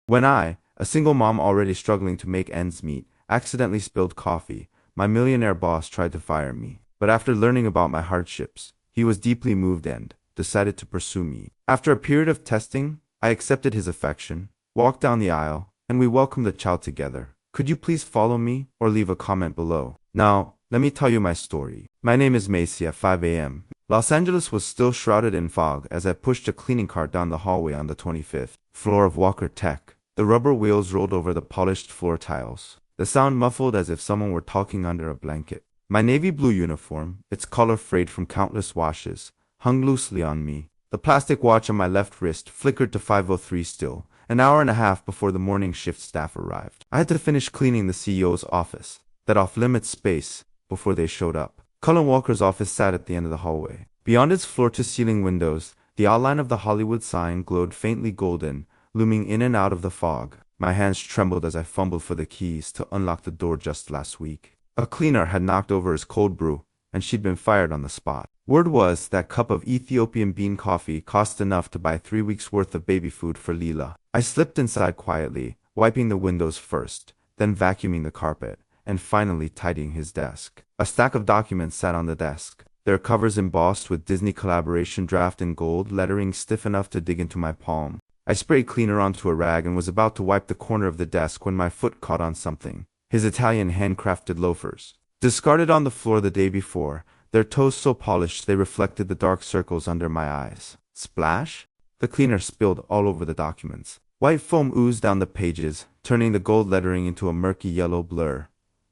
When I, a single mom already struggling to make ends meet, accidentally spilled coffee, my millionaire boss tried to fire me. But after learning about my hardships, he was deeply moved and decided to pursue me. After a period of testing, I accepted his affection, walked down the aisle, and we welcomed the child together. Could you please follow me or leave a comment below? Now, let me tell you my story. My name is Maisie at 5 a.m. Los Angeles was still shrouded in fog as I pushed a cleaning cart down the hallway on the 25th floor of Walker Tech. The rubber wheels rolled over the polished floor tiles. The sound muffled as if someone were talking under a blanket. My navy blue uniform, its color frayed from countless washes, hung loosely on me. The plastic watch on my left wrist flickered to 5:03 still, an hour and a half before the morning shift staff arrived. I had to finish cleaning the CEO's office, that off-limits space, before they showed up. Cullen Walker's office sat at the end of the hallway. Beyond its floor-to-ceiling windows, the outline of the Hollywood sign glowed faintly golden, looming in and out of the fog. My hands trembled as I fumbled for the keys to unlock the door just last week. A cleaner had knocked over his cold brew, and she'd been fired on the spot. Word was that cup of Ethiopian bean coffee cost enough to buy 3 weeks' worth of baby food for Leela. I slipped inside quietly, wiping the windows first, then vacuuming the carpet, and finally tidying his desk. A stack of documents sat on the desk, their covers embossed with Disney collaboration draft in gold lettering stiff enough to dig into my palm. I sprayed cleaner onto a rag and was about to wipe the corner of the desk when my foot caught on something. His Italian handcrafted loafers. Discarded on the floor the day before, their toes so polished they reflected the dark circles under my eyes. Splash? The cleaner spilled all over the documents. White foam oozed down the pages, turning the gold lettering into a murky yellow blur.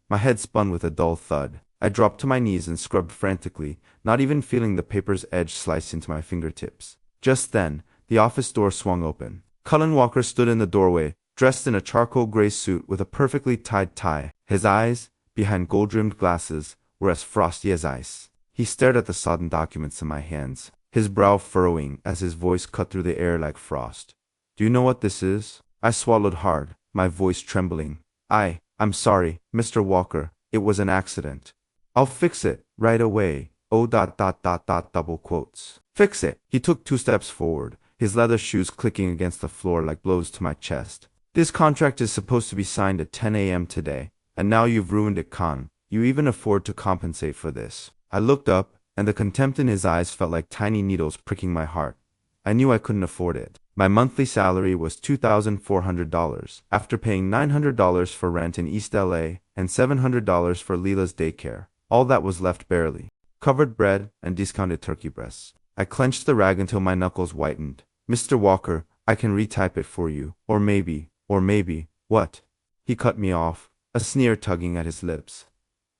My head spun with a dull thud. I dropped to my knees and scrubbed frantically, not even feeling the paper's edge slice into my fingertips. Just then, the office door swung open. Cullen Walker stood in the doorway, dressed in a charcoal gray suit with a perfectly tied tie. His eyes, behind gold-rimmed glasses, were as frosty as ice. He stared at the sodden documents in my hands, his brow furrowing as his voice cut through the air like frost. Do you know what this is? I swallowed hard, my voice trembling. I'm sorry, Mr. Walker. It was an accident. I'll fix it, right away. Double quotes. Fix it. He took 2 steps forward, his leather shoes clicking against the floor like blows to my chest. This contract is supposed to be signed at 10 a.m. today, and now you've ruined it, Con. You even afford to compensate for this. I looked up, and the contempt in his eyes felt like tiny needles pricking my heart. I knew I couldn't afford it. My monthly salary was $2,400, after paying $900 for rent in East LA and $700 for Leela's daycare. All that was left barely. Covered bread and discounted turkey breasts. I clenched the rag until my knuckles whitened. Mr. Walker, I can retype it for you. Or maybe, what? He cut me off, a sneer tugging at his lips.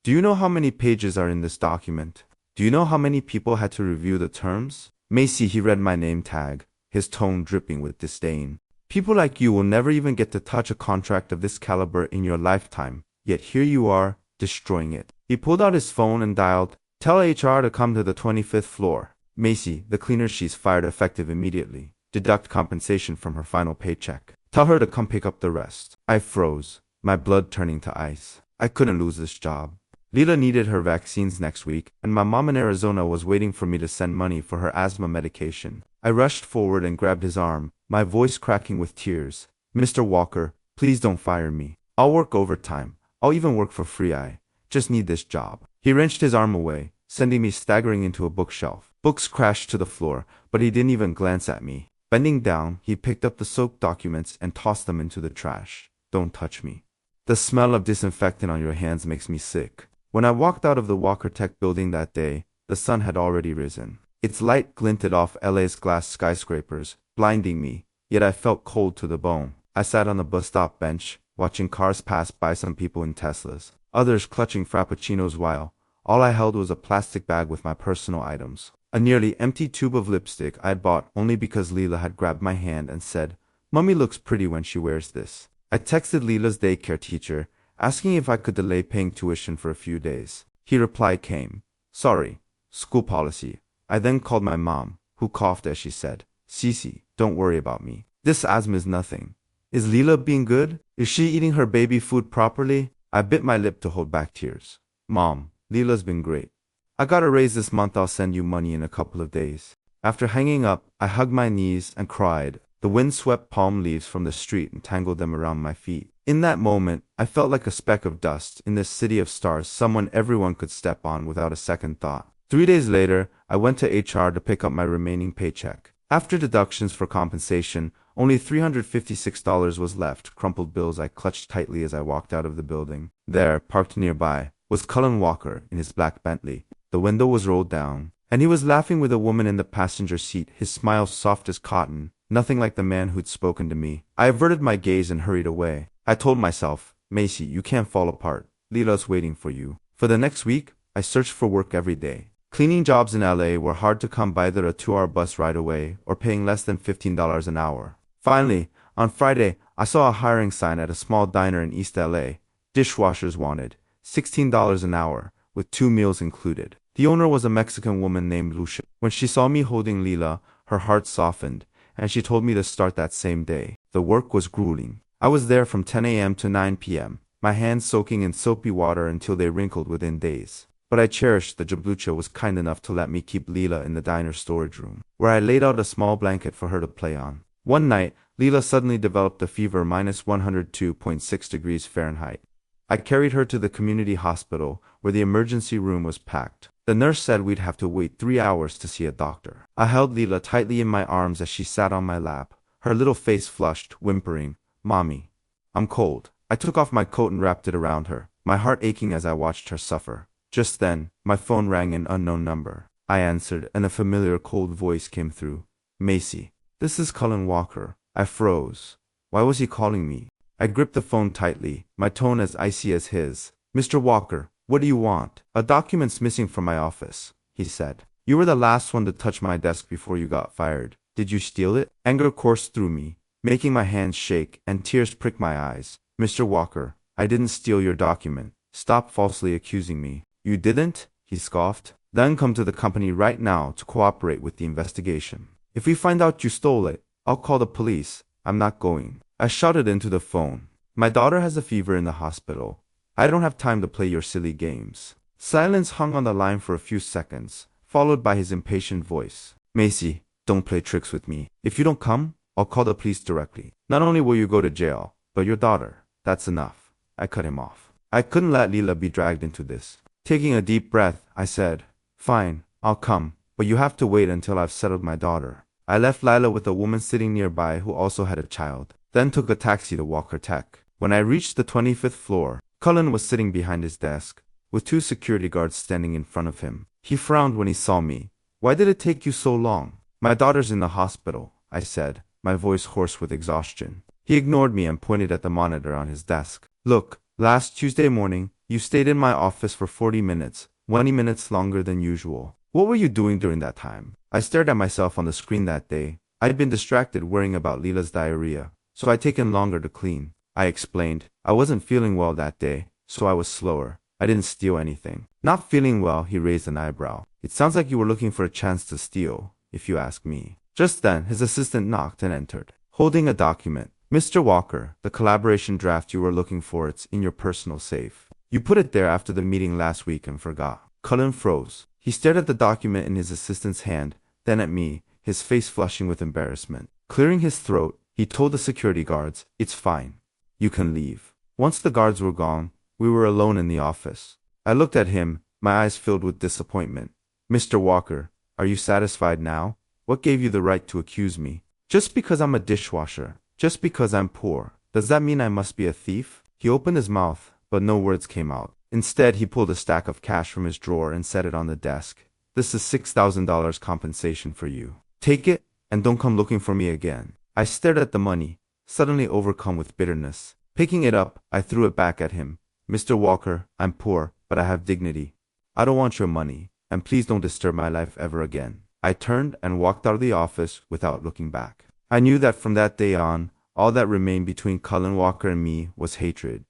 Do you know how many pages are in this document? Do you know how many people had to review the terms? Maisie, he read my name tag, his tone dripping with disdain. People like you will never even get to touch a contract of this caliber in your lifetime, yet here you are, destroying it. He pulled out his phone and dialed, "Tell HR to come to the 25th floor. Maisie, the cleaner, she's fired effective immediately. Deduct compensation from her final paycheck. Tell her to come pick up the rest." I froze, my blood turning to ice. I couldn't lose this job. Leela needed her vaccines next week, and my mom in Arizona was waiting for me to send money for her asthma medication. I rushed forward and grabbed his arm, my voice cracking with tears. "Mr. Walker, please don't fire me. I'll work overtime. I'll even work for free. I just need this job." He wrenched his arm away, sending me staggering into a bookshelf. Books crashed to the floor, but he didn't even glance at me. Bending down, he picked up the soaked documents and tossed them into the trash. "Don't touch me. The smell of disinfectant on your hands makes me sick." When I walked out of the Walker Tech building that day, the sun had already risen. Its light glinted off LA's glass skyscrapers, blinding me, yet I felt cold to the bone. I sat on the bus stop bench, watching cars pass by, some people in Teslas, others clutching frappuccinos, while all I held was a plastic bag with my personal items. A nearly empty tube of lipstick I'd bought only because Leela had grabbed my hand and said, "Mummy looks pretty when she wears this." I texted Leela's daycare teacher, asking if I could delay paying tuition for a few days. He replied came, "Sorry, school policy." I then called my mom, who coughed as she said, "Cece, don't worry about me. This asthma is nothing. Is Leela being good? Is she eating her baby food properly?" I bit my lip to hold back tears. "Mom, Leela's been great. I got a raise this month. I'll send you money in a couple of days." After hanging up, I hugged my knees and cried. The wind swept palm leaves from the street and tangled them around my feet. In that moment, I felt like a speck of dust in this city of stars, someone everyone could step on without a second thought. 3 days later, I went to HR to pick up my remaining paycheck. After deductions for compensation, only $356 was left, crumpled bills I clutched tightly as I walked out of the building. There, parked nearby, was Cullen Walker in his black Bentley. The window was rolled down, and he was laughing with a woman in the passenger seat, his smile soft as cotton, nothing like the man who'd spoken to me. I averted my gaze and hurried away. I told myself, Maisie, you can't fall apart. Leela's waiting for you. For the next week, I searched for work every day. Cleaning jobs in LA were hard to come by, either a 2-hour bus ride away or paying less than $15 an hour. Finally, on Friday, I saw a hiring sign at a small diner in East LA. Dishwashers wanted, $16 an hour, with 2 meals included. The owner was a Mexican woman named Usher. When she saw me holding Leela, her heart softened, and she told me to start that same day. The work was grueling. I was there from 10 a.m. to 9 p.m., my hands soaking in soapy water until they wrinkled within days. But I cherished the Jablucha was kind enough to let me keep Leela in the diner's storage room, where I laid out a small blanket for her to play on. One night, Leela suddenly developed a fever -102.6 degrees Fahrenheit. I carried her to the community hospital, where the emergency room was packed. The nurse said we'd have to wait 3 hours to see a doctor. I held Leela tightly in my arms as she sat on my lap, her little face flushed, whimpering, "Mommy, I'm cold." I took off my coat and wrapped it around her, my heart aching as I watched her suffer. Just then, my phone rang an unknown number. I answered, and a familiar cold voice came through. "Maisie, this is Cullen Walker." I froze. Why was he calling me? I gripped the phone tightly, my tone as icy as his. "Mr. Walker, what do you want?" "A document's missing from my office," he said. "You were the last one to touch my desk before you got fired. Did you steal it?" Anger coursed through me, making my hands shake, and tears prick my eyes. "Mr. Walker, I didn't steal your document. Stop falsely accusing me." "You didn't?" he scoffed. "Then come to the company right now to cooperate with the investigation. If we find out you stole it, I'll call the police." "I'm not going." I shouted into the phone. "My daughter has a fever in the hospital. I don't have time to play your silly games." Silence hung on the line for a few seconds, followed by his impatient voice. "Maisie, don't play tricks with me. If you don't come, I'll call the police directly. Not only will you go to jail, but your daughter. That's enough." I cut him off. I couldn't let Leela be dragged into this. Taking a deep breath, I said, "Fine, I'll come, but you have to wait until I've settled my daughter." I left Lila with a woman sitting nearby who also had a child, then took a taxi to Walker Tech. When I reached the 25th floor, Cullen was sitting behind his desk, with 2 security guards standing in front of him. He frowned when he saw me. "Why did it take you so long?" "My daughter's in the hospital," I said, my voice hoarse with exhaustion. He ignored me and pointed at the monitor on his desk. "Look, last Tuesday morning, you stayed in my office for 40 minutes, 20 minutes longer than usual. What were you doing during that time?" I stared at myself on the screen that day. I'd been distracted worrying about Leela's diarrhea, so I'd taken longer to clean. I explained. I wasn't feeling well that day, so I was slower. I didn't steal anything. "Not feeling well," he raised an eyebrow. "It sounds like you were looking for a chance to steal, if you ask me." Just then, his assistant knocked and entered, holding a document. "Mr. Walker, the collaboration draft you were looking for, it's in your personal safe. You put it there after the meeting last week and forgot." Cullen froze. He stared at the document in his assistant's hand, then at me, his face flushing with embarrassment. Clearing his throat, he told the security guards, "It's fine. You can leave." Once the guards were gone, we were alone in the office. I looked at him, my eyes filled with disappointment. "Mr. Walker, are you satisfied now? What gave you the right to accuse me? Just because I'm a dishwasher, just because I'm poor, does that mean I must be a thief?" He opened his mouth, but no words came out. Instead, he pulled a stack of cash from his drawer and set it on the desk. "This is $6,000 compensation for you. Take it, and don't come looking for me again." I stared at the money, suddenly overcome with bitterness. Picking it up, I threw it back at him. "Mr. Walker, I'm poor, but I have dignity. I don't want your money, and please don't disturb my life ever again." I turned and walked out of the office without looking back. I knew that from that day on, all that remained between Cullen Walker and me was hatred.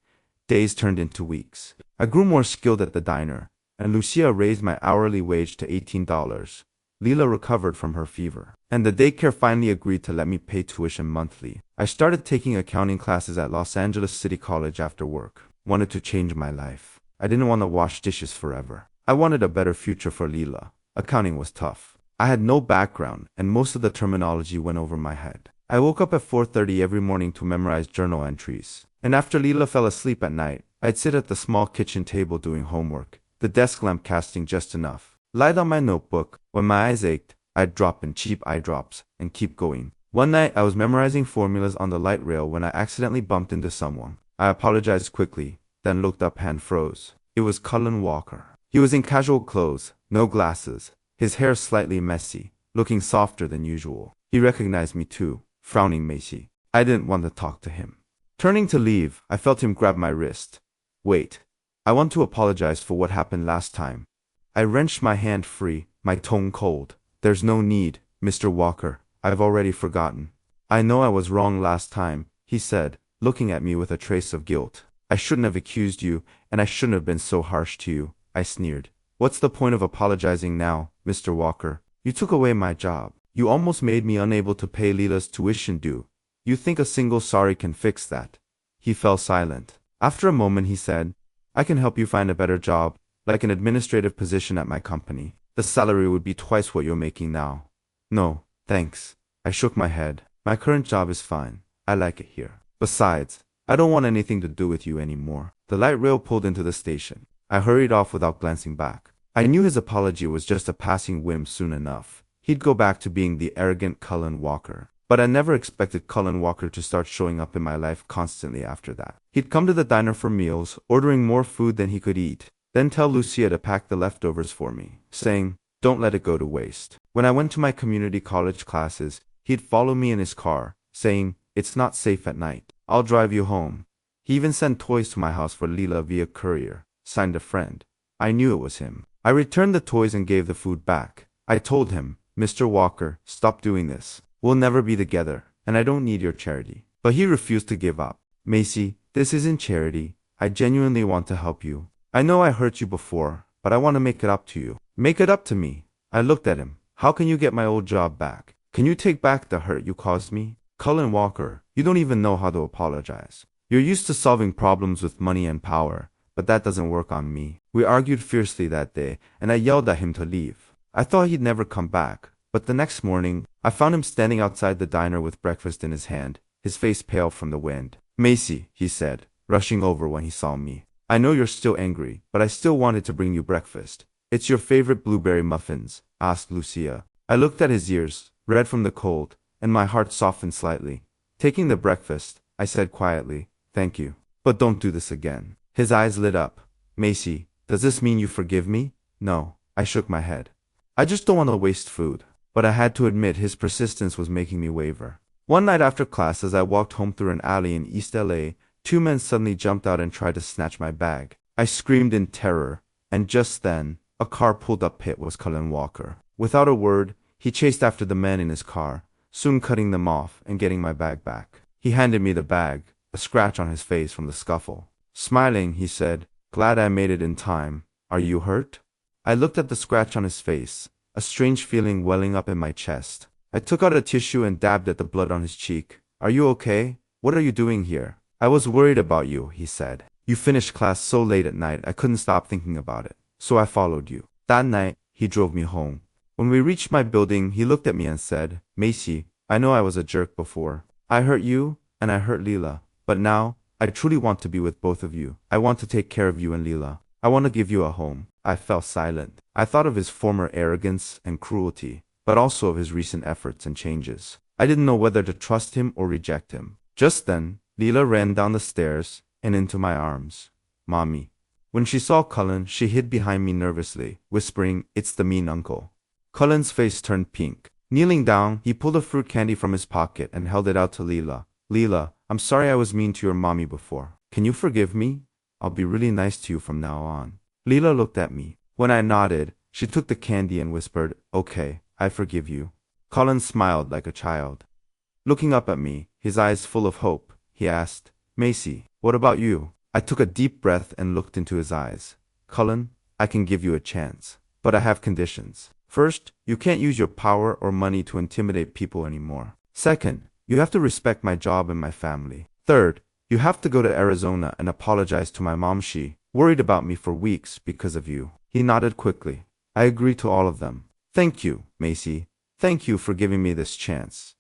Days turned into weeks. I grew more skilled at the diner, and Lucia raised my hourly wage to $18. Leela recovered from her fever, and the daycare finally agreed to let me pay tuition monthly. I started taking accounting classes at Los Angeles City College after work. Wanted to change my life. I didn't want to wash dishes forever. I wanted a better future for Leela. Accounting was tough. I had no background, and most of the terminology went over my head. I woke up at 4:30 every morning to memorize journal entries. And after Leela fell asleep at night, I'd sit at the small kitchen table doing homework, the desk lamp casting just enough light on my notebook. When my eyes ached, I'd drop in cheap eye drops and keep going. One night, I was memorizing formulas on the light rail when I accidentally bumped into someone. I apologized quickly, then looked up, hand froze. It was Cullen Walker. He was in casual clothes, no glasses, his hair slightly messy, looking softer than usual. He recognized me too, frowning Maisie. I didn't want to talk to him. Turning to leave, I felt him grab my wrist. Wait. I want to apologize for what happened last time. I wrenched my hand free, my tone cold. There's no need, Mr. Walker. I've already forgotten. I know I was wrong last time, he said, looking at me with a trace of guilt. I shouldn't have accused you, and I shouldn't have been so harsh to you, I sneered. What's the point of apologizing now, Mr. Walker? You took away my job. You almost made me unable to pay Leela's tuition due. You think a single sorry can fix that? He fell silent. After a moment he said, I can help you find a better job, like an administrative position at my company. The salary would be twice what you're making now. No, thanks. I shook my head. My current job is fine. I like it here. Besides, I don't want anything to do with you anymore. The light rail pulled into the station. I hurried off without glancing back. I knew his apology was just a passing whim soon enough. He'd go back to being the arrogant Cullen Walker. But I never expected Cullen Walker to start showing up in my life constantly after that. He'd come to the diner for meals, ordering more food than he could eat, then tell Lucia to pack the leftovers for me, saying, don't let it go to waste. When I went to my community college classes, he'd follow me in his car, saying, it's not safe at night. I'll drive you home. He even sent toys to my house for Leela via courier, signed a friend. I knew it was him. I returned the toys and gave the food back. I told him, Mr. Walker, stop doing this. We'll never be together, and I don't need your charity. But he refused to give up. Maisie, this isn't charity. I genuinely want to help you. I know I hurt you before, but I want to make it up to you. Make it up to me. I looked at him. How can you get my old job back? Can you take back the hurt you caused me? Cullen Walker, you don't even know how to apologize. You're used to solving problems with money and power, but that doesn't work on me. We argued fiercely that day, and I yelled at him to leave. I thought he'd never come back, but the next morning, I found him standing outside the diner with breakfast in his hand, his face pale from the wind. Maisie, he said, rushing over when he saw me. I know you're still angry, but I still wanted to bring you breakfast. It's your favorite blueberry muffins, asked Lucia. I looked at his ears, red from the cold, and my heart softened slightly. Taking the breakfast, I said quietly, thank you. But don't do this again. His eyes lit up. Maisie, does this mean you forgive me? No, I shook my head. I just don't want to waste food. But I had to admit his persistence was making me waver. One night after class, as I walked home through an alley in East LA, two men suddenly jumped out and tried to snatch my bag. I screamed in terror, and just then, a car pulled up. It was Cullen Walker. Without a word, he chased after the men in his car, soon cutting them off and getting my bag back. He handed me the bag, a scratch on his face from the scuffle. Smiling, he said, glad I made it in time. Are you hurt? I looked at the scratch on his face, a strange feeling welling up in my chest. I took out a tissue and dabbed at the blood on his cheek. Are you okay? What are you doing here? I was worried about you, he said. You finished class so late at night I couldn't stop thinking about it. So I followed you. That night, he drove me home. When we reached my building, he looked at me and said, Maisie, I know I was a jerk before. I hurt you, and I hurt Leela. But now, I truly want to be with both of you. I want to take care of you and Leela. I want to give you a home. I fell silent. I thought of his former arrogance and cruelty, but also of his recent efforts and changes. I didn't know whether to trust him or reject him. Just then, Leela ran down the stairs and into my arms. Mommy. When she saw Cullen, she hid behind me nervously, whispering, it's the mean uncle. Cullen's face turned pink. Kneeling down, he pulled a fruit candy from his pocket and held it out to Leela. Leela, I'm sorry I was mean to your mommy before. Can you forgive me? I'll be really nice to you from now on. Leela looked at me. When I nodded, she took the candy and whispered, okay, I forgive you. Cullen smiled like a child. Looking up at me, his eyes full of hope, he asked, Maisie, what about you? I took a deep breath and looked into his eyes. Cullen, I can give you a chance, but I have conditions. First, you can't use your power or money to intimidate people anymore. Second, you have to respect my job and my family. Third, you have to go to Arizona and apologize to my mom. She worried about me for weeks because of you. He nodded quickly. I agreed to all of them. Thank you, Maisie. Thank you for giving me this chance.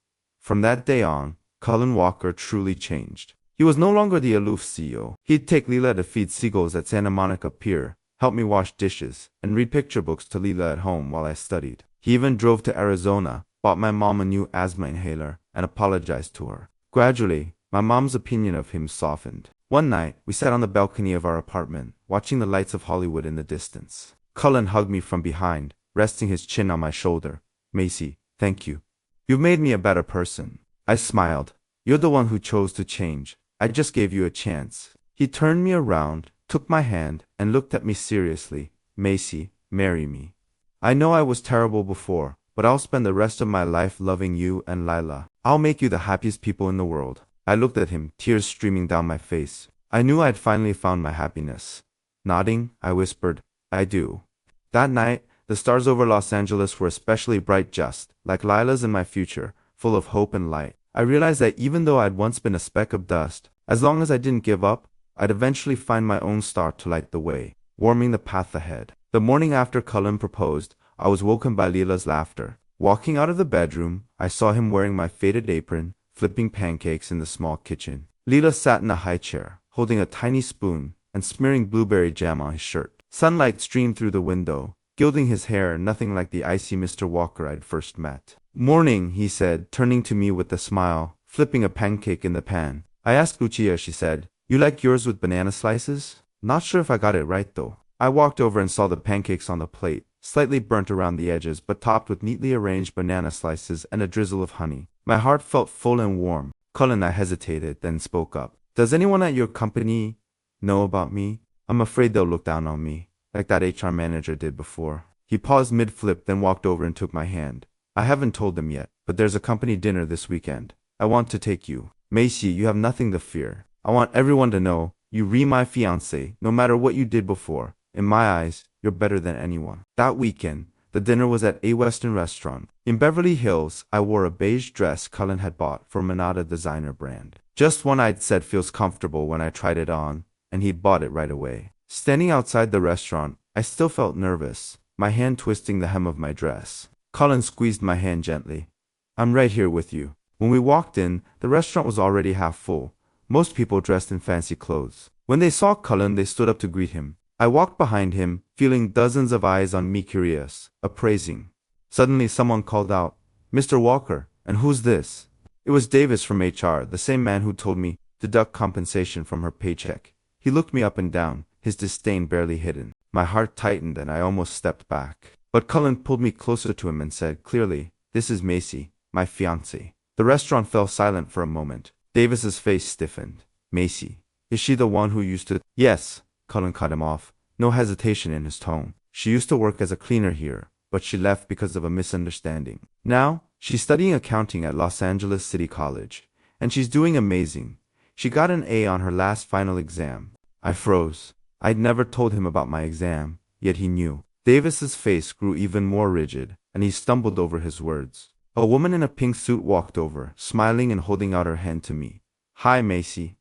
From that day on, Cullen Walker truly changed. He was no longer the aloof CEO. He'd take Leela to feed seagulls at Santa Monica Pier, help me wash dishes, and read picture books to Leela at home while I studied. He even drove to Arizona, bought my mom a new asthma inhaler, and apologized to her. Gradually, my mom's opinion of him softened. One night, we sat on the balcony of our apartment, watching the lights of Hollywood in the distance. Cullen hugged me from behind, resting his chin on my shoulder. Maisie, thank you. You've made me a better person. I smiled. You're the one who chose to change. I just gave you a chance. He turned me around, took my hand, and looked at me seriously. Maisie, marry me. I know I was terrible before, but I'll spend the rest of my life loving you and Lila. I'll make you the happiest people in the world. I looked at him, tears streaming down my face. I knew I'd finally found my happiness. Nodding, I whispered, I do. That night, the stars over Los Angeles were especially bright, just like Lila's in my future, full of hope and light. I realized that even though I'd once been a speck of dust, as long as I didn't give up, I'd eventually find my own star to light the way, warming the path ahead. The morning after Cullen proposed, I was woken by Lila's laughter. Walking out of the bedroom, I saw him wearing my faded apron, flipping pancakes in the small kitchen. Lila sat in a high chair, holding a tiny spoon and smearing blueberry jam on his shirt. Sunlight streamed through the window, gilding his hair, nothing like the icy Mr. Walker I'd first met. Morning, he said, turning to me with a smile, flipping a pancake in the pan. I asked Lucia, she said, you like yours with banana slices? Not sure if I got it right though. I walked over and saw the pancakes on the plate, slightly burnt around the edges but topped with neatly arranged banana slices and a drizzle of honey. My heart felt full and warm. Cullen, I hesitated, then spoke up. Does anyone at your company know about me? I'm afraid they'll look down on me, like that HR manager did before. He paused mid-flip, then walked over and took my hand. I haven't told them yet, but there's a company dinner this weekend. I want to take you. Maisie, you have nothing to fear. I want everyone to know, you my fiancé, no matter what you did before. In my eyes, you're better than anyone. That weekend, the dinner was at a Western restaurant. In Beverly Hills, I wore a beige dress Cullen had bought for Manada designer brand. Just one I'd said feels comfortable when I tried it on, and he'd bought it right away. Standing outside the restaurant, I still felt nervous, my hand twisting the hem of my dress. Cullen squeezed my hand gently. I'm right here with you. When we walked in, the restaurant was already half full, most people dressed in fancy clothes. When they saw Cullen, they stood up to greet him. I walked behind him, feeling dozens of eyes on me, curious, appraising. Suddenly someone called out, Mr. Walker, and who's this? It was Davis from HR, the same man who told me to deduct compensation from her paycheck. He looked me up and down, his disdain barely hidden. My heart tightened and I almost stepped back. But Cullen pulled me closer to him and said clearly, this is Maisie, my fiancée. The restaurant fell silent for a moment. Davis's face stiffened. Maisie, is she the one who used to— Yes, Cullen cut him off, no hesitation in his tone. She used to work as a cleaner here, but she left because of a misunderstanding. Now, she's studying accounting at Los Angeles City College, and she's doing amazing. She got an A on her last final exam. I froze. I'd never told him about my exam, yet he knew. Davis's face grew even more rigid, and he stumbled over his words. A woman in a pink suit walked over, smiling and holding out her hand to me. Hi, Maisie.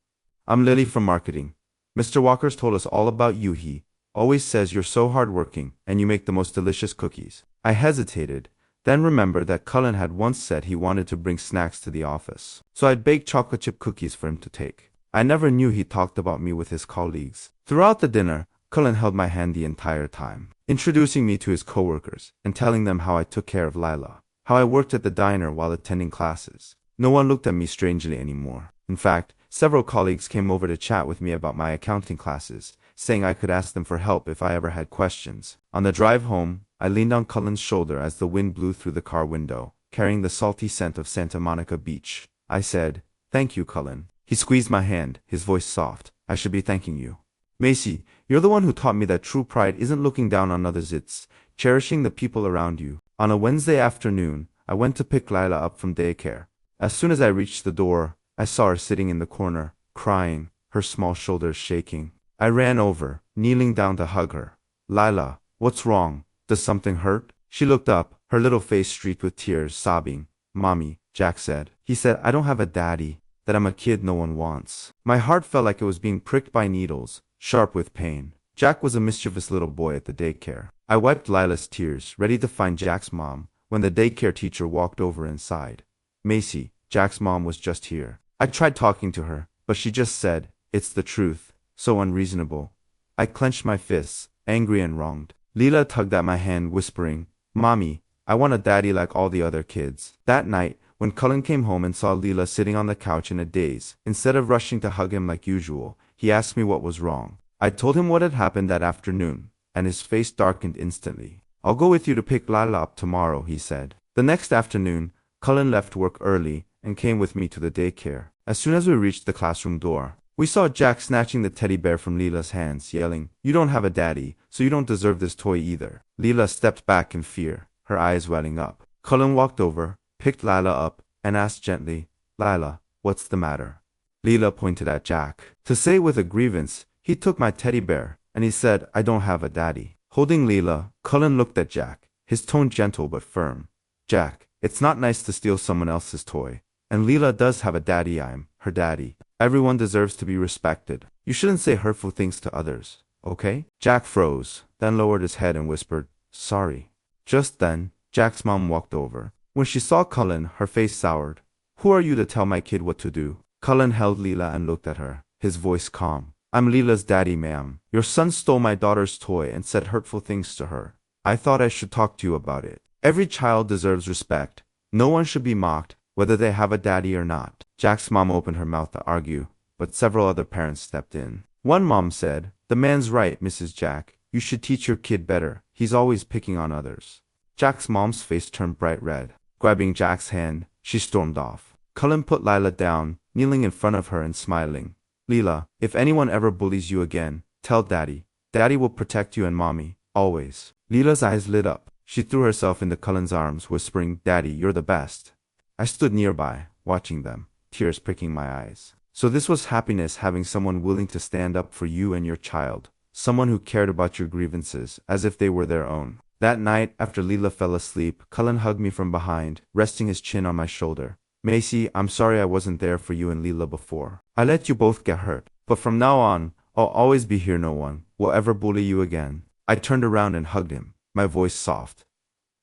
I'm Lily from marketing. Mr. Walker's told us all about you. He always says you're so hardworking, and you make the most delicious cookies. I hesitated, then remembered that Cullen had once said he wanted to bring snacks to the office. So I'd baked chocolate chip cookies for him to take. I never knew he talked about me with his colleagues. Throughout the dinner, Cullen held my hand the entire time, introducing me to his coworkers and telling them how I took care of Lila, how I worked at the diner while attending classes. No one looked at me strangely anymore. In fact, several colleagues came over to chat with me about my accounting classes, saying I could ask them for help if I ever had questions. On the drive home, I leaned on Cullen's shoulder as the wind blew through the car window, carrying the salty scent of Santa Monica Beach. I said, "Thank you, Cullen." He squeezed my hand, his voice soft. "I should be thanking you. Maisie, you're the one who taught me that true pride isn't looking down on others, it's cherishing the people around you." On a Wednesday afternoon, I went to pick Lila up from daycare. As soon as I reached the door, I saw her sitting in the corner, crying, her small shoulders shaking. I ran over, kneeling down to hug her. "Lila, what's wrong? Does something hurt?" She looked up, her little face streaked with tears, sobbing. "Mommy," Jack said. He said, "I don't have a daddy, that I'm a kid no one wants." My heart felt like it was being pricked by needles, sharp with pain. Jack was a mischievous little boy at the daycare. I wiped Lila's tears, ready to find Jack's mom, when the daycare teacher walked over and sighed. "Maisie," Jack's mom was just here. I tried talking to her, but she just said, "It's the truth." So unreasonable. I clenched my fists, angry and wronged. Leela tugged at my hand, whispering, "Mommy, I want a daddy like all the other kids." That night, when Cullen came home and saw Leela sitting on the couch in a daze, instead of rushing to hug him like usual, he asked me what was wrong. I told him what had happened that afternoon, and his face darkened instantly. "I'll go with you to pick Lila up tomorrow," he said. The next afternoon, Cullen left work early and came with me to the daycare. As soon as we reached the classroom door, we saw Jack snatching the teddy bear from Leela's hands, yelling, "You don't have a daddy, so you don't deserve this toy either." Leela stepped back in fear, her eyes welling up. Cullen walked over, picked Lila up, and asked gently, "Lila, what's the matter?" Leela pointed at Jack. To say with a grievance, "He took my teddy bear, and he said I don't have a daddy." Holding Leela, Cullen looked at Jack, his tone gentle but firm. "Jack, it's not nice to steal someone else's toy. And Leela does have a daddy. I'm her daddy. Everyone deserves to be respected. You shouldn't say hurtful things to others, okay?" Jack froze, then lowered his head and whispered, "Sorry." Just then, Jack's mom walked over. When she saw Cullen, her face soured. "Who are you to tell my kid what to do?" Cullen held Leela and looked at her, his voice calm. "I'm Leela's daddy, ma'am. Your son stole my daughter's toy and said hurtful things to her. I thought I should talk to you about it. Every child deserves respect. No one should be mocked, whether they have a daddy or not." Jack's mom opened her mouth to argue, but several other parents stepped in. One mom said, "The man's right, Mrs. Jack. You should teach your kid better. He's always picking on others." Jack's mom's face turned bright red. Grabbing Jack's hand, she stormed off. Cullen put Lila down, kneeling in front of her and smiling. "Leela, if anyone ever bullies you again, tell Daddy. Daddy will protect you and Mommy, always." Leela's eyes lit up. She threw herself into Cullen's arms, whispering, "Daddy, you're the best." I stood nearby, watching them, tears pricking my eyes. So this was happiness, having someone willing to stand up for you and your child, someone who cared about your grievances as if they were their own. That night, after Leela fell asleep, Cullen hugged me from behind, resting his chin on my shoulder. "Maisie, I'm sorry I wasn't there for you and Leela before. I let you both get hurt, but from now on, I'll always be here. No one will ever bully you again." I turned around and hugged him, my voice soft.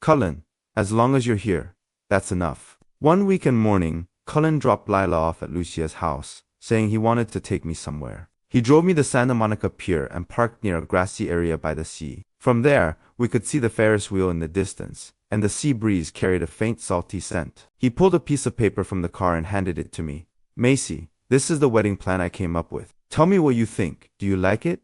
"Cullen, as long as you're here, that's enough." One weekend morning, Cullen dropped Lila off at Lucia's house, saying he wanted to take me somewhere. He drove me to Santa Monica Pier and parked near a grassy area by the sea. From there, we could see the Ferris wheel in the distance, and the sea breeze carried a faint salty scent. He pulled a piece of paper from the car and handed it to me. "Maisie, this is the wedding plan I came up with. Tell me what you think. Do you like it?"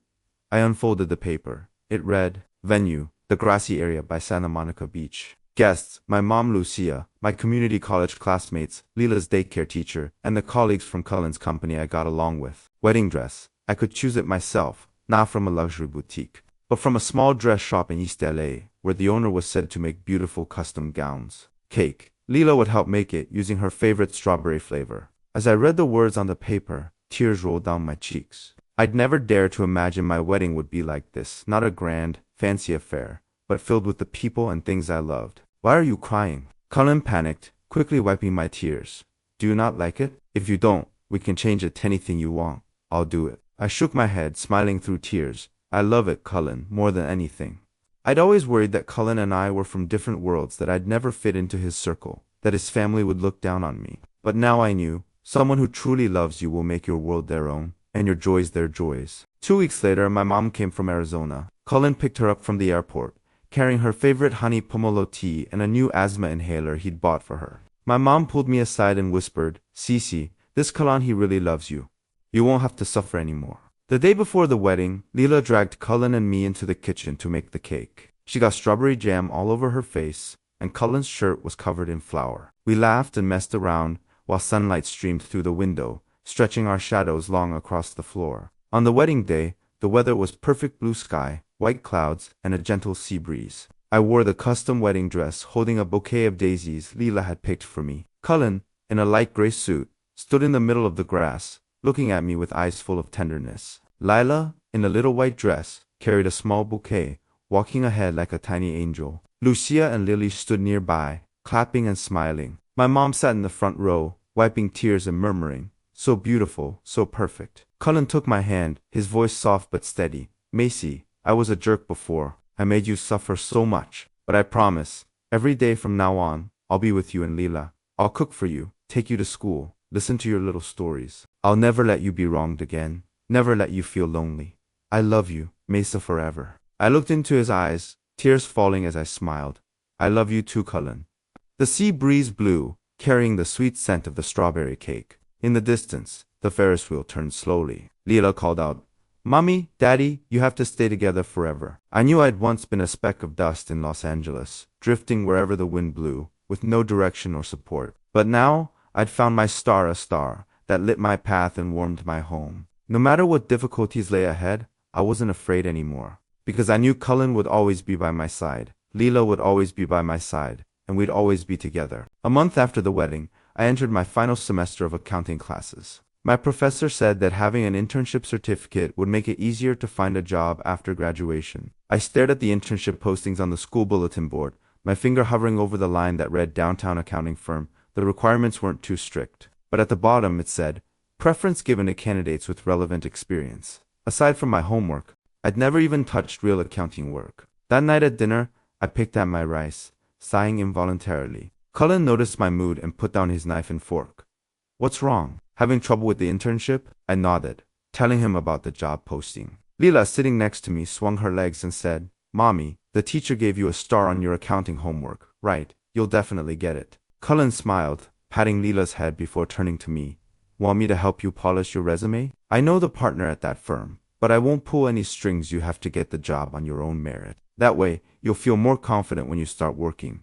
I unfolded the paper. It read, "Venue, the grassy area by Santa Monica Beach. Guests, my mom Lucia, my community college classmates, Leela's daycare teacher, and the colleagues from Cullen's company I got along with. Wedding dress. I could choose it myself, not from a luxury boutique, but from a small dress shop in East LA, where the owner was said to make beautiful custom gowns. Cake. Leela would help make it, using her favorite strawberry flavor." As I read the words on the paper, tears rolled down my cheeks. I'd never dared to imagine my wedding would be like this, not a grand, fancy affair, but filled with the people and things I loved. "Why are you crying?" Cullen panicked, quickly wiping my tears. "Do you not like it? If you don't, we can change it to anything you want. I'll do it." I shook my head, smiling through tears. "I love it, Cullen, more than anything." I'd always worried that Cullen and I were from different worlds, that I'd never fit into his circle, that his family would look down on me. But now I knew, someone who truly loves you will make your world their own, and your joys their joys. 2 weeks later, my mom came from Arizona. Cullen picked her up from the airport, carrying her favorite honey pomelo tea and a new asthma inhaler he'd bought for her. My mom pulled me aside and whispered, "Cece, this Cullen, he really loves you. You won't have to suffer anymore." The day before the wedding, Leela dragged Cullen and me into the kitchen to make the cake. She got strawberry jam all over her face, and Cullen's shirt was covered in flour. We laughed and messed around, while sunlight streamed through the window, stretching our shadows long across the floor. On the wedding day, the weather was perfect: blue sky, white clouds, and a gentle sea breeze. I wore the custom wedding dress, holding a bouquet of daisies Leela had picked for me. Cullen, in a light gray suit, stood in the middle of the grass, looking at me with eyes full of tenderness. Lila, in a little white dress, carried a small bouquet, walking ahead like a tiny angel. Lucia and Lily stood nearby, clapping and smiling. My mom sat in the front row, wiping tears and murmuring, "So beautiful, so perfect." Cullen took my hand, his voice soft but steady. "Maisie, I was a jerk before. I made you suffer so much. But I promise, every day from now on, I'll be with you and Leela. I'll cook for you, take you to school, listen to your little stories. I'll never let you be wronged again, never let you feel lonely. I love you, Mesa, forever. I looked into his eyes, tears falling as I smiled. I love you too, Cullen. The sea breeze blew, carrying the sweet scent of the strawberry cake. In the distance, the Ferris wheel turned slowly. Leela called out, "Mommy, Daddy, you have to stay together forever." I knew I'd once been a speck of dust in Los Angeles, drifting wherever the wind blew, with no direction or support. But now, I'd found my star, a star that lit my path and warmed my home. No matter what difficulties lay ahead, I wasn't afraid anymore, because I knew Cullen would always be by my side, Leela would always be by my side, and we'd always be together. A month after the wedding, I entered my final semester of accounting classes. My professor said that having an internship certificate would make it easier to find a job after graduation. I stared at the internship postings on the school bulletin board, my finger hovering over the line that read downtown accounting firm. The requirements weren't too strict, but at the bottom it said, preference given to candidates with relevant experience. Aside from my homework, I'd never even touched real accounting work. That night at dinner, I picked at my rice, sighing involuntarily. Cullen noticed my mood and put down his knife and fork. "What's wrong? Having trouble with the internship?" I nodded, telling him about the job posting. Leela, sitting next to me, swung her legs and said, "Mommy, the teacher gave you a star on your accounting homework, right? You'll definitely get it." Cullen smiled, patting Leela's head before turning to me. "Want me to help you polish your resume? I know the partner at that firm, but I won't pull any strings. You have to get the job on your own merit. That way, you'll feel more confident when you start working."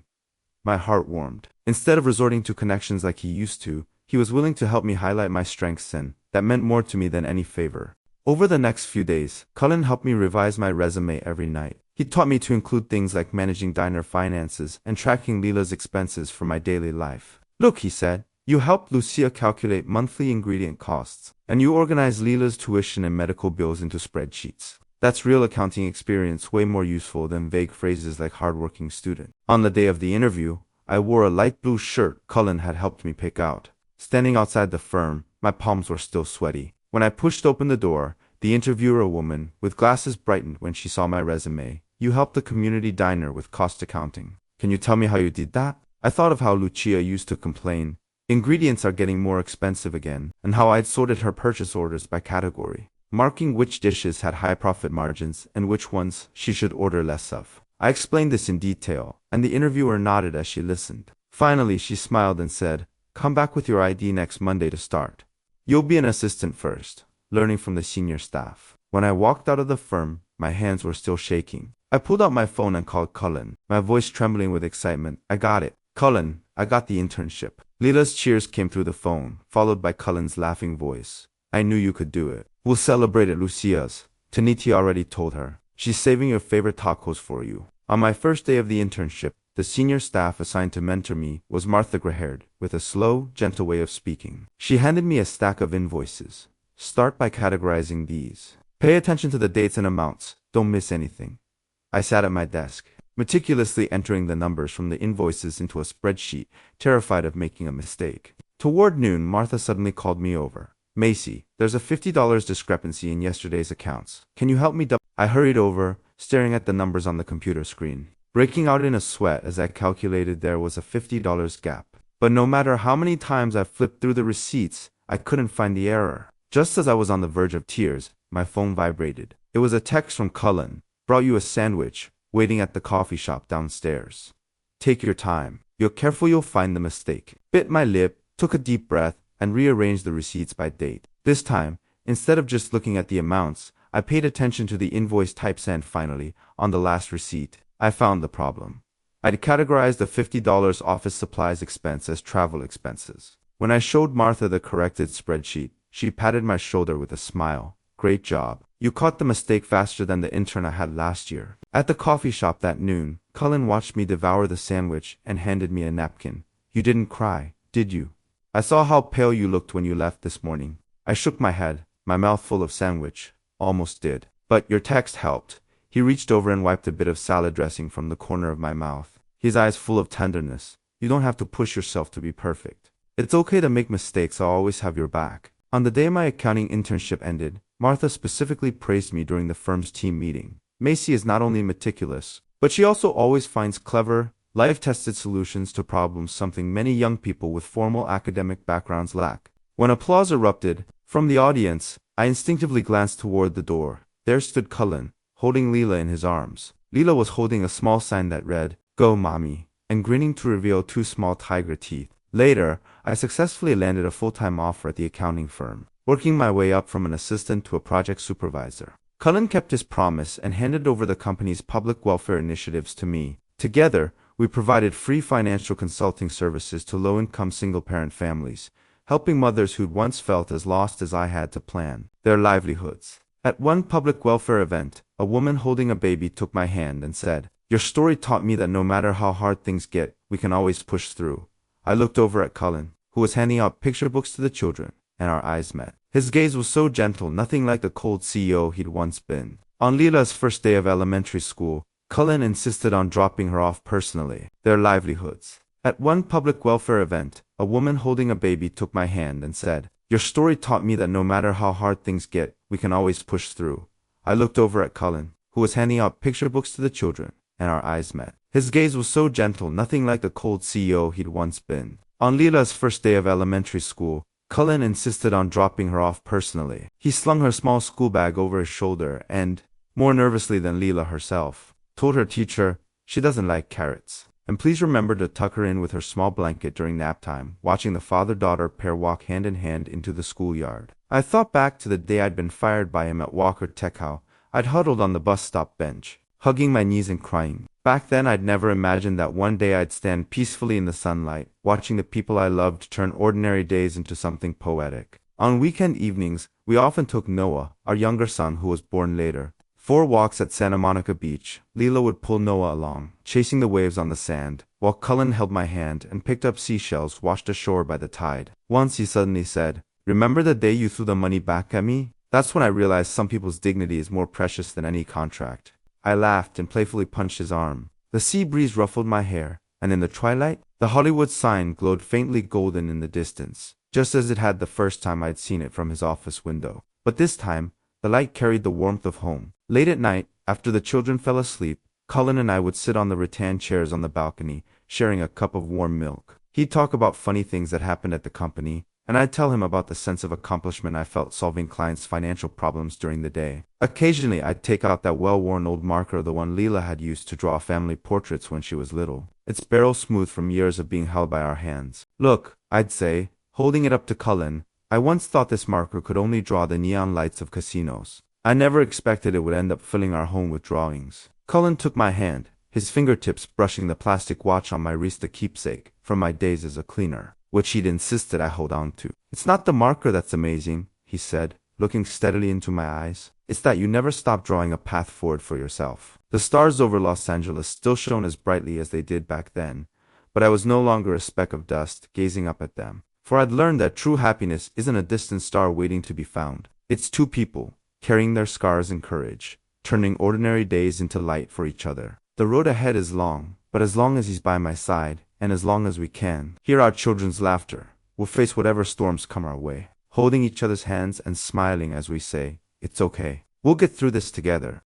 My heart warmed. Instead of resorting to connections like he used to, he was willing to help me highlight my strengths, and that meant more to me than any favor. Over the next few days, Cullen helped me revise my resume every night. He taught me to include things like managing diner finances and tracking Leela's expenses for my daily life. "Look," he said, "you helped Lucia calculate monthly ingredient costs, and you organized Leela's tuition and medical bills into spreadsheets. That's real accounting experience, way more useful than vague phrases like hardworking student." On the day of the interview, I wore a light blue shirt Cullen had helped me pick out. Standing outside the firm, my palms were still sweaty. When I pushed open the door, the interviewer, a woman with glasses, brightened when she saw my resume. "You helped the community diner with cost accounting. Can you tell me how you did that?" I thought of how Lucia used to complain, ingredients are getting more expensive again, and how I'd sorted her purchase orders by category, marking which dishes had high profit margins and which ones she should order less of. I explained this in detail, and the interviewer nodded as she listened. Finally, she smiled and said, "Come back with your ID next Monday to start. You'll be an assistant first, learning from the senior staff." When I walked out of the firm, my hands were still shaking. I pulled out my phone and called Cullen, my voice trembling with excitement. "I got it. Cullen, I got the internship." Leela's cheers came through the phone, followed by Cullen's laughing voice. "I knew you could do it. We'll celebrate at Lucia's. Taniti already told her. She's saving your favorite tacos for you." On my first day of the internship, the senior staff assigned to mentor me was Martha Grahaired, with a slow, gentle way of speaking. She handed me a stack of invoices. "Start by categorizing these. Pay attention to the dates and amounts. Don't miss anything." I sat at my desk, meticulously entering the numbers from the invoices into a spreadsheet, terrified of making a mistake. Toward noon, Martha suddenly called me over. "Maisie, there's a $50 discrepancy in yesterday's accounts. Can you help me double?" I hurried over, staring at the numbers on the computer screen, breaking out in a sweat as I calculated there was a $50 gap. But no matter how many times I flipped through the receipts, I couldn't find the error. Just as I was on the verge of tears, my phone vibrated. It was a text from Cullen. "Brought you a sandwich, waiting at the coffee shop downstairs. Take your time. You're careful, you'll find the mistake." Bit my lip, took a deep breath, and rearranged the receipts by date. This time, instead of just looking at the amounts, I paid attention to the invoice types, and finally, on the last receipt, I found the problem. I'd categorized the $50 office supplies expense as travel expenses. When I showed Martha the corrected spreadsheet, she patted my shoulder with a smile. "Great job. You caught the mistake faster than the intern I had last year." At the coffee shop that noon, Cullen watched me devour the sandwich and handed me a napkin. "You didn't cry, did you? I saw how pale you looked when you left this morning." I shook my head, my mouth full of sandwich. "Almost did. But your text helped." He reached over and wiped a bit of salad dressing from the corner of my mouth, his eyes full of tenderness. "You don't have to push yourself to be perfect. It's okay to make mistakes. I'll always have your back." On the day my accounting internship ended, Martha specifically praised me during the firm's team meeting. "Maisie is not only meticulous, but she also always finds clever, life-tested solutions to problems, something many young people with formal academic backgrounds lack. When applause erupted from the audience, I instinctively glanced toward the door. There stood Cullen, holding Leela in his arms. Leela was holding a small sign that read, "Go, Mommy," and grinning to reveal two small tiger teeth. Later, I successfully landed a full-time offer at the accounting firm, working my way up from an assistant to a project supervisor. Cullen kept his promise and handed over the company's public welfare initiatives to me. Together, we provided free financial consulting services to low-income single-parent families, helping mothers who'd once felt as lost as I had to plan their livelihoods. At one public welfare event, a woman holding a baby took my hand and said, "Your story taught me that no matter how hard things get, we can always push through." I looked over at Cullen, who was handing out picture books to the children, and our eyes met. His gaze was so gentle, nothing like the cold CEO he'd once been. On Leela's first day of elementary school, Cullen insisted on dropping her off personally, their livelihoods. At one public welfare event, a woman holding a baby took my hand and said, "Your story taught me that no matter how hard things get, we can always push through." I looked over at Cullen, who was handing out picture books to the children, and our eyes met. His gaze was so gentle, nothing like the cold CEO he'd once been. On Leela's first day of elementary school, Cullen insisted on dropping her off personally. He slung her small school bag over his shoulder and, more nervously than Leela herself, told her teacher, "She doesn't like carrots. And please remember to tuck her in with her small blanket during nap time," watching the father-daughter pair walk hand in hand into the schoolyard. I thought back to the day I'd been fired by him at Walker Tech. How I'd huddled on the bus stop bench, hugging my knees and crying. Back then I'd never imagined that one day I'd stand peacefully in the sunlight, watching the people I loved turn ordinary days into something poetic. On weekend evenings, we often took Noah, our younger son who was born later, for walks at Santa Monica Beach. Leela would pull Noah along, chasing the waves on the sand, while Cullen held my hand and picked up seashells washed ashore by the tide. Once he suddenly said, "Remember the day you threw the money back at me?" That's when I realized some people's dignity is more precious than any contract. I laughed and playfully punched his arm. The sea breeze ruffled my hair, and in the twilight, the Hollywood sign glowed faintly golden in the distance, just as it had the first time I'd seen it from his office window. But this time, the light carried the warmth of home. Late at night, after the children fell asleep, Cullen and I would sit on the rattan chairs on the balcony, sharing a cup of warm milk. He'd talk about funny things that happened at the company, and I'd tell him about the sense of accomplishment I felt solving clients' financial problems during the day. Occasionally, I'd take out that well-worn old marker, the one Leela had used to draw family portraits when she was little, its barrel smooth from years of being held by our hands. "Look," I'd say, holding it up to Cullen, "I once thought this marker could only draw the neon lights of casinos. I never expected it would end up filling our home with drawings." Cullen took my hand, his fingertips brushing the plastic watch on my wrist, a keepsake from my days as a cleaner, which he'd insisted I hold on to. "It's not the marker that's amazing," he said, looking steadily into my eyes. "It's that you never stopped drawing a path forward for yourself." The stars over Los Angeles still shone as brightly as they did back then, but I was no longer a speck of dust gazing up at them. For I'd learned that true happiness isn't a distant star waiting to be found. It's two people, carrying their scars and courage, turning ordinary days into light for each other. The road ahead is long, but as long as he's by my side, and as long as we can hear our children's laughter, we'll face whatever storms come our way, holding each other's hands and smiling as we say, "It's okay. We'll get through this together."